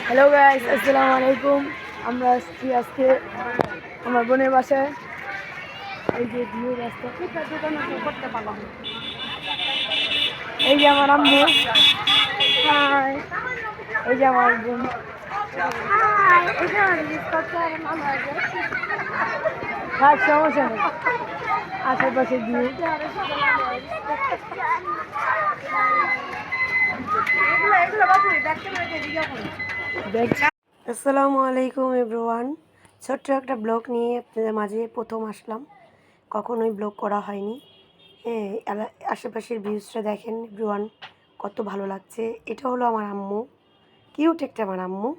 Hello guys, আসসালামু আলাইকুম। আমরা আসছি আজকে আমার বোনের বাসায়। এই যে ভিউ রাস্তা, করতে পারলাম। এই যে আমার আম্মু, হাই। এই যে আমার বোন, হাই। এই যে আমার করতে আর মামা আছে। থাক, সমস্যা নেই। আশেপাশে ভিউ আসসালামু আলাইকুম এভরিওয়ান। ছোট্ট একটা ব্লগ নিয়ে আপনাদের মাঝে প্রথম আসলাম। কখনোই ব্লগ করা হয়নি। হ্যাঁ, আশেপাশের ভিউজটা দেখেন এভরিওয়ান, কত ভালো লাগছে। এটা হলো আমার আম্মু, কিউট একটা আমার আম্মু।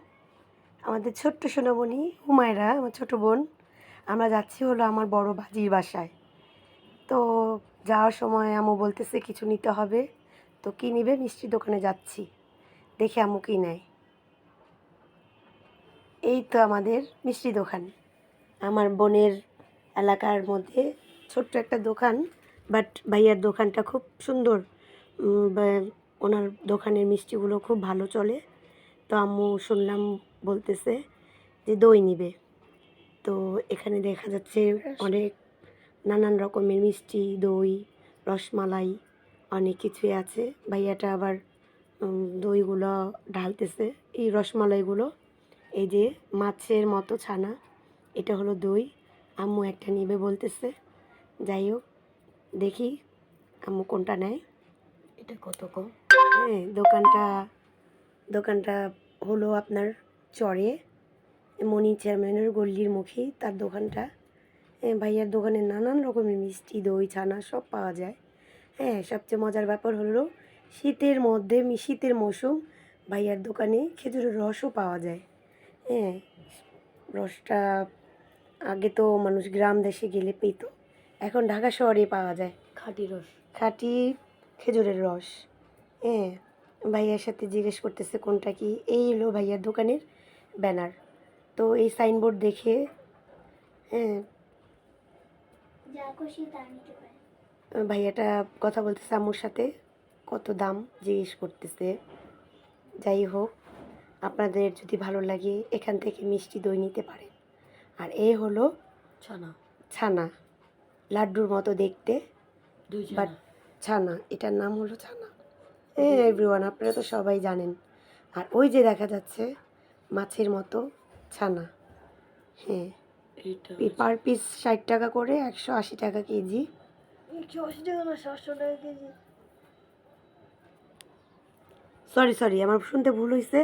আমাদের ছোট্ট সোনামণি হুমায়রা, আমার ছোটো বোন। আমরা যাচ্ছি হলো আমার বড় বাজির বাসায়। তো যাওয়ার সময় আম্মু বলতেছে কিছু নিতে হবে। তো কী নিবে, মিষ্টির দোকানে যাচ্ছি, দেখি আম্মু কী নেয়। এই তো আমাদের মিষ্টি দোকান, আমার বোনের এলাকার মধ্যে ছোট্ট একটা দোকান। বাট ভাইয়ার দোকানটা খুব সুন্দর। ওনার দোকানের মিষ্টিগুলো খুব ভালো চলে। তো আম্মু শুনলাম বলতেছে যে দই নিবে। তো এখানে দেখা যাচ্ছে অনেক নানান রকমের মিষ্টি, দই, রসমালাই, অনেক কিছুই আছে। ভাইয়াটা আবার দইগুলো ঢালতেছে, এই রসমালাইগুলো। এই যে মাছের মতো ছানা, এটা হলো দই। আম্মু একটা নিবে বলতেছে। যাই হোক, দেখি আম্মু কোনটা নেয়। এটা কত কম? হ্যাঁ, দোকানটা হলো আপনার চরে, মনি চেয়ারম্যানের গল্লির মুখেই তার দোকানটা। ভাইয়ার দোকানে নানান রকমের মিষ্টি, দই, ছানা সব পাওয়া যায়। হ্যাঁ, সবচেয়ে মজার ব্যাপার হলো শীতের মধ্যে, শীতের মৌসুম, ভাইয়ার দোকানে খেজুরের রসও পাওয়া যায়। হ্যাঁ, রসটা আগে তো মানুষ গ্রাম দেশে গেলে পেত, এখন ঢাকা শহরে পাওয়া যায় খাঁটি রস, খাঁটি খেজুরের রস। হ্যাঁ, ভাইয়ার সাথে জিজ্ঞেস করতেছে কোনটা কি। এই হলো ভাইয়ার দোকানের ব্যানার। তো এই সাইনবোর্ড দেখে হ্যাঁ ভাইয়াটা কথা বলতেছে আম্মুর সাথে, কত দাম জিজ্ঞেস করতেছে। যাই হোক, আপনাদের যদি ভালো লাগে এখান থেকে মিষ্টি দই নিতে পারেন। আর এই হলো ছানা, লাড্ডুর মতো দেখতে, বাট ছানা, এটার নাম হলো ছানা। হ্যাঁ এভরিওয়ান, আপনারা তো সবাই জানেন। আর ওই যে দেখা যাচ্ছে মাছের মতো ছানা। হ্যাঁ, পার পিস 60 টাকা করে, 180 টাকা কেজি। 180 টাকা না, 700 টাকা কেজি। সরি, আমার শুনতে ভুল হয়েছে।